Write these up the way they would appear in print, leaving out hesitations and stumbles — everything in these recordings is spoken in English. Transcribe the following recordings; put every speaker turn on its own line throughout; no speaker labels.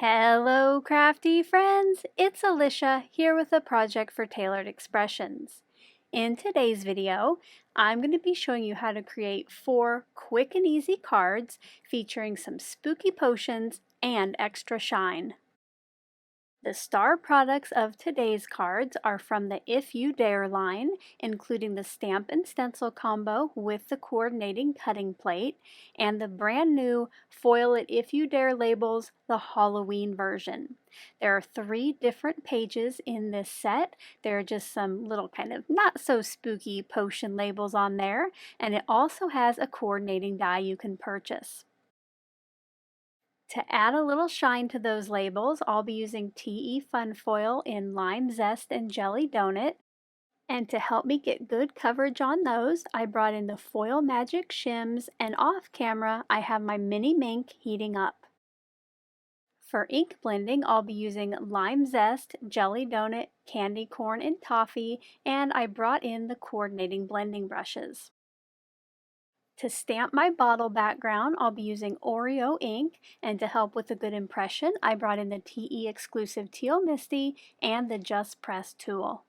Hello crafty friends, it's Alicia here with a project for Tailored Expressions. In today's video, I'm going to be showing you how to create 4 quick and easy cards featuring some spooky potions and extra shine. The star products of today's cards are from the If You Dare line, including the stamp and stencil combo with the coordinating cutting plate, and the brand new Foil It If You Dare labels, the Halloween version. There are 3 different pages in this set. There are just some little kind of not so spooky potion labels on there, and it also has a coordinating die you can purchase. To add a little shine to those labels, I'll be using TE Fun Foil in Lime Zest and Jelly Donut. And to help me get good coverage on those, I brought in the Foil Magic Shims, and off camera I have my mini mink heating up. For ink blending, I'll be using Lime Zest, Jelly Donut, Candy Corn, and Toffee, and I brought in the coordinating blending brushes. To stamp my bottle background, I'll be using Oreo ink, and to help with a good impression, I brought in the TE exclusive Teal Misty and the Just Press tool.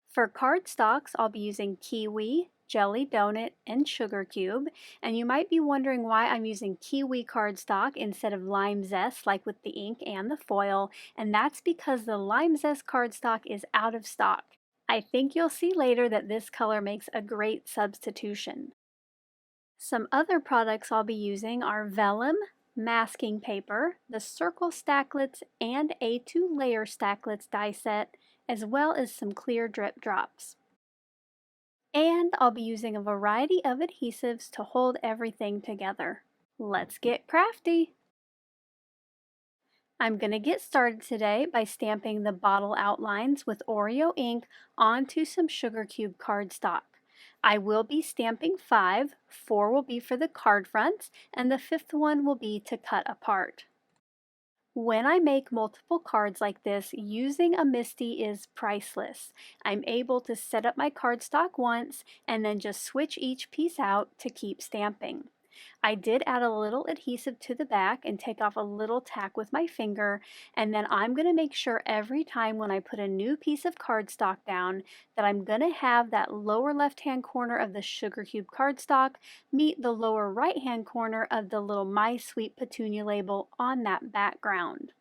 For cardstocks, I'll be using Kiwi, Jelly Donut, and Sugar Cube, and you might be wondering why I'm using Kiwi cardstock instead of Lime Zest like with the ink and the foil, and that's because the Lime Zest cardstock is out of stock. I think you'll see later that this color makes a great substitution. Some other products I'll be using are vellum, masking paper, the circle stacklets, and A2 layer stacklets die set, as well as some clear drip drops. And I'll be using a variety of adhesives to hold everything together. Let's get crafty! I'm going to get started today by stamping the bottle outlines with Oreo ink onto some Sugar Cube cardstock. I will be stamping 5, 4 will be for the card fronts, and the 5th one will be to cut apart. When I make multiple cards like this, using a Misty is priceless. I'm able to set up my cardstock once and then just switch each piece out to keep stamping. I did add a little adhesive to the back and take off a little tack with my finger, and then I'm going to make sure every time when I put a new piece of cardstock down that I'm going to have that lower left hand corner of the Sugar Cube cardstock meet the lower right hand corner of the little My Sweet Petunia label on that background.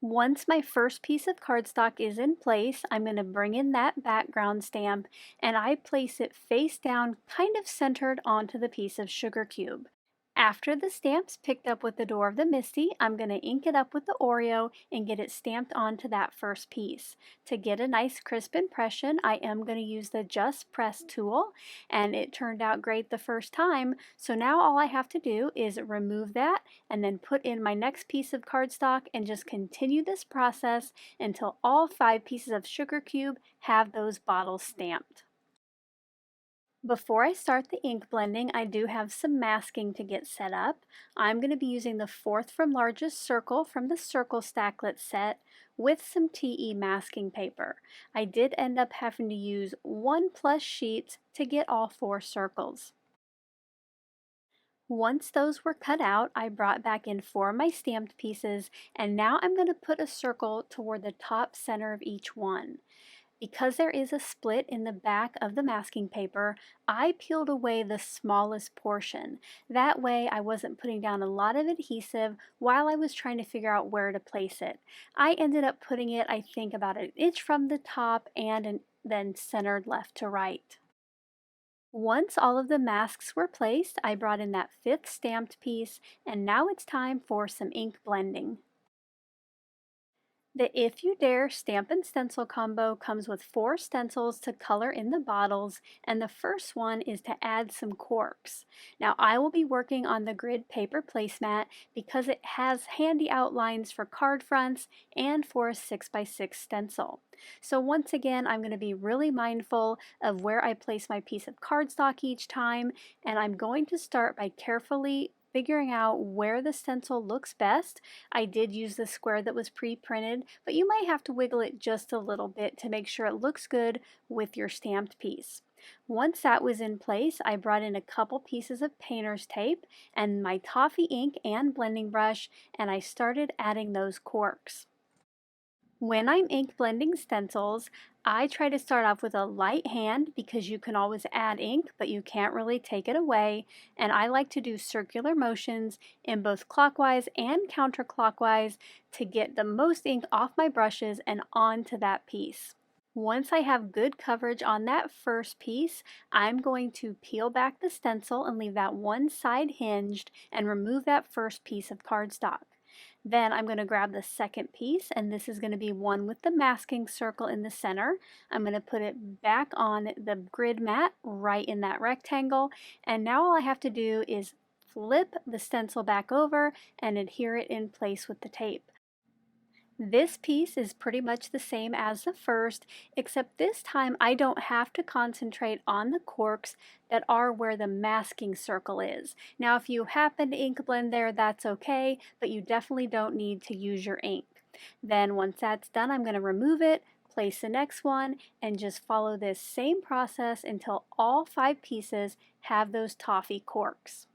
Once my first piece of cardstock is in place, I'm going to bring in that background stamp and I place it face down, kind of centered onto the piece of Sugar Cube. After the stamp's picked up with the door of the Misty, I'm going to ink it up with the Oreo and get it stamped onto that first piece. To get a nice crisp impression, I am going to use the Just Press tool, and it turned out great the first time, so now all I have to do is remove that and then put in my next piece of cardstock and just continue this process until all 5 pieces of Sugar Cube have those bottles stamped. Before I start the ink blending, I do have some masking to get set up. I'm going to be using the 4th from largest circle from the circle stacklet set with some TE masking paper. I did end up having to use 1+ sheets to get all 4 circles. Once those were cut out, I brought back in 4 of my stamped pieces, and now I'm going to put a circle toward the top center of each one. Because there is a split in the back of the masking paper, I peeled away the smallest portion. That way I wasn't putting down a lot of adhesive while I was trying to figure out where to place it. I ended up putting it, I think, about an inch from the top and then centered left to right. Once all of the masks were placed, I brought in that 5th stamped piece, and now it's time for some ink blending. The If You Dare Stamp and Stencil combo comes with 4 stencils to color in the bottles, and the first one is to add some corks. Now I will be working on the grid paper placemat because it has handy outlines for card fronts and for a 6x6 stencil. So once again, I'm going to be really mindful of where I place my piece of cardstock each time, and I'm going to start by carefully figuring out where the stencil looks best. I did use the square that was pre-printed, but you might have to wiggle it just a little bit to make sure it looks good with your stamped piece. Once that was in place, I brought in a couple pieces of painter's tape and my toffee ink and blending brush, and I started adding those corks. When I'm ink blending stencils, I try to start off with a light hand because you can always add ink, but you can't really take it away. And I like to do circular motions in both clockwise and counterclockwise to get the most ink off my brushes and onto that piece. Once I have good coverage on that first piece, I'm going to peel back the stencil and leave that one side hinged and remove that first piece of cardstock. Then I'm going to grab the second piece, and this is going to be one with the masking circle in the center. I'm going to put it back on the grid mat right in that rectangle, and now all I have to do is flip the stencil back over and adhere it in place with the tape. This piece is pretty much the same as the first, except this time I don't have to concentrate on the corks that are where the masking circle is. Now if you happen to ink blend there, that's okay, but you definitely don't need to use your ink. Then once that's done, I'm going to remove it, place the next one, and just follow this same process until all 5 pieces have those toffee corks.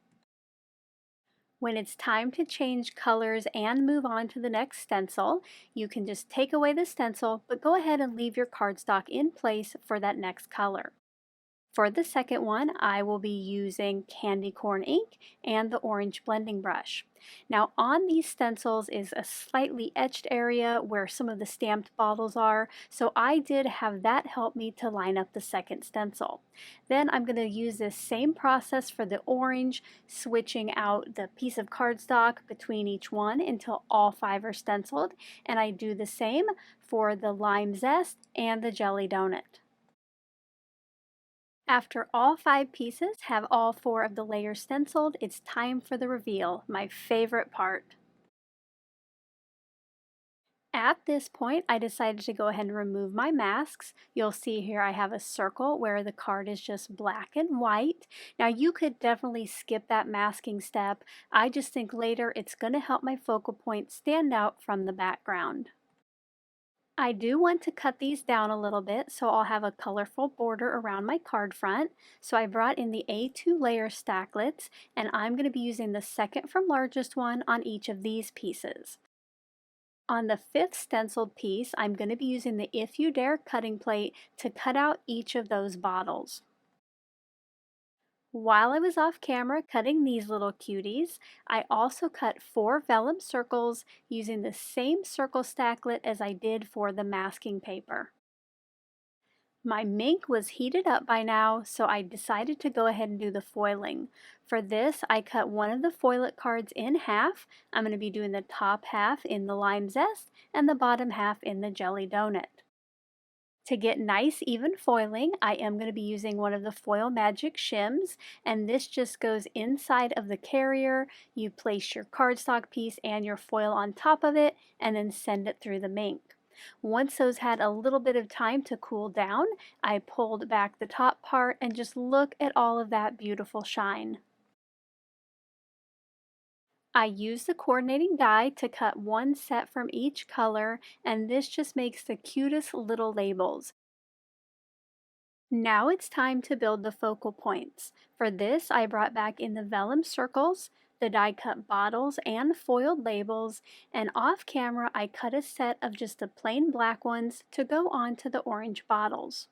When it's time to change colors and move on to the next stencil, you can just take away the stencil, but go ahead and leave your cardstock in place for that next color. For the second one, I will be using candy corn ink and the orange blending brush. Now on these stencils is a slightly etched area where some of the stamped bottles are, so I did have that help me to line up the second stencil. Then I'm going to use this same process for the orange, switching out the piece of cardstock between each one until all 5 are stenciled, and I do the same for the lime zest and the jelly donut. After all 5 pieces have all 4 of the layers stenciled, it's time for the reveal, my favorite part. At this point, I decided to go ahead and remove my masks. You'll see here I have a circle where the card is just black and white. Now you could definitely skip that masking step. I just think later it's going to help my focal point stand out from the background. I do want to cut these down a little bit so I'll have a colorful border around my card front. So I brought in the A2 layer stacklets, and I'm going to be using the second from largest one on each of these pieces. On the 5th stenciled piece, I'm going to be using the If You Dare cutting plate to cut out each of those bottles. While I was off camera cutting these little cuties, I also cut 4 vellum circles using the same circle stacklet as I did for the masking paper. My mink was heated up by now, so I decided to go ahead and do the foiling. For this, I cut one of the foilet cards in half. I'm going to be doing the top half in the lime zest and the bottom half in the jelly donut. To get nice even foiling, I am going to be using one of the Foil Magic shims, and this just goes inside of the carrier. You place your cardstock piece and your foil on top of it, and then send it through the mink. Once those had a little bit of time to cool down, I pulled back the top part and just look at all of that beautiful shine. I used the coordinating die to cut one set from each color, and this just makes the cutest little labels. Now it's time to build the focal points. For this, I brought back in the vellum circles, the die cut bottles and foiled labels, and off camera I cut a set of just the plain black ones to go onto the orange bottles.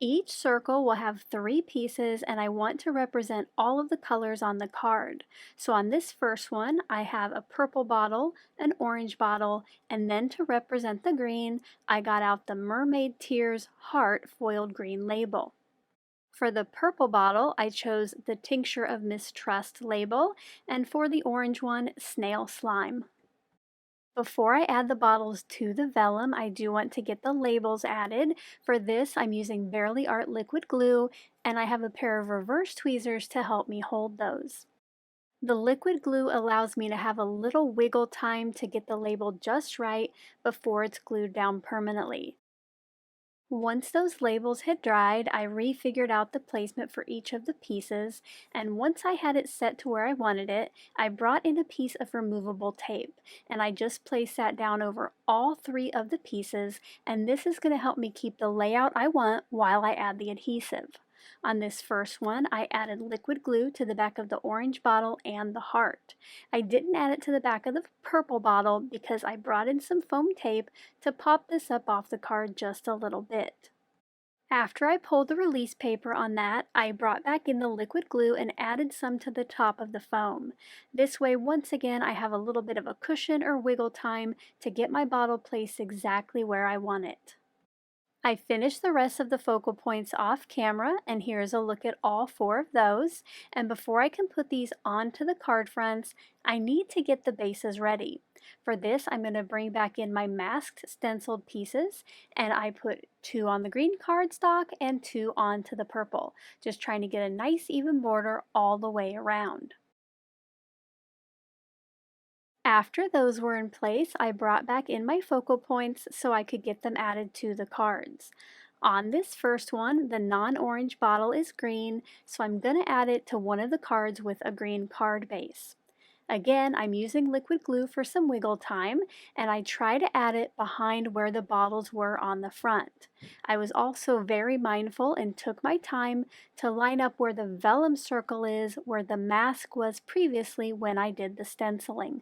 Each circle will have 3 pieces, and I want to represent all of the colors on the card. So on this first one, I have a purple bottle, an orange bottle, and then to represent the green, I got out the Mermaid Tears Heart foiled green label. For the purple bottle, I chose the Tincture of Mistrust label, and for the orange one, Snail Slime. Before I add the bottles to the vellum, I do want to get the labels added. For this, I'm using Verily Art liquid glue, and I have a pair of reverse tweezers to help me hold those. The liquid glue allows me to have a little wiggle time to get the label just right before it's glued down permanently. Once those labels had dried, I refigured out the placement for each of the pieces, and once I had it set to where I wanted it, I brought in a piece of removable tape, and I just placed that down over all three of the pieces, and this is going to help me keep the layout I want while I add the adhesive. On this first one, I added liquid glue to the back of the orange bottle and the heart. I didn't add it to the back of the purple bottle because I brought in some foam tape to pop this up off the card just a little bit. After I pulled the release paper on that, I brought back in the liquid glue and added some to the top of the foam. This way, once again, I have a little bit of a cushion or wiggle time to get my bottle placed exactly where I want it. I finished the rest of the focal points off camera, and here's a look at all four of those. And before I can put these onto the card fronts, I need to get the bases ready. For this, I'm going to bring back in my masked stenciled pieces, and I put 2 on the green cardstock and 2 onto the purple, just trying to get a nice even border all the way around. After those were in place, I brought back in my focal points so I could get them added to the cards. On this first one, the non-orange bottle is green, so I'm going to add it to one of the cards with a green card base. Again, I'm using liquid glue for some wiggle time, and I try to add it behind where the bottles were on the front. I was also very mindful and took my time to line up where the vellum circle is where the mask was previously when I did the stenciling.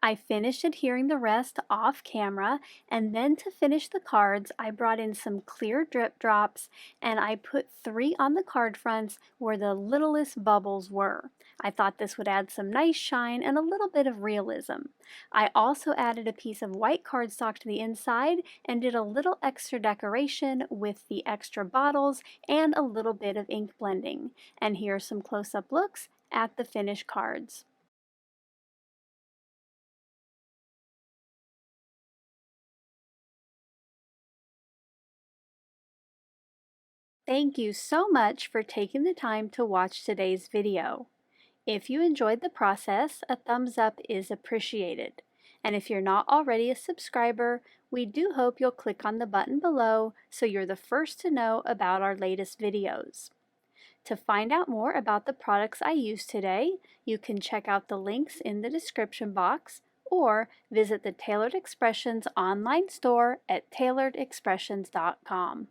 I finished adhering the rest off camera, and then to finish the cards, I brought in some clear drip drops and I put 3 on the card fronts where the littlest bubbles were. I thought this would add some nice shine and a little bit of realism. I also added a piece of white cardstock to the inside and did a little extra decoration with the extra bottles and a little bit of ink blending. And here are some close-up looks at the finished cards. Thank you so much for taking the time to watch today's video. If you enjoyed the process, a thumbs up is appreciated. And if you're not already a subscriber, we do hope you'll click on the button below so you're the first to know about our latest videos. To find out more about the products I used today, you can check out the links in the description box or visit the Tailored Expressions online store at tailoredexpressions.com.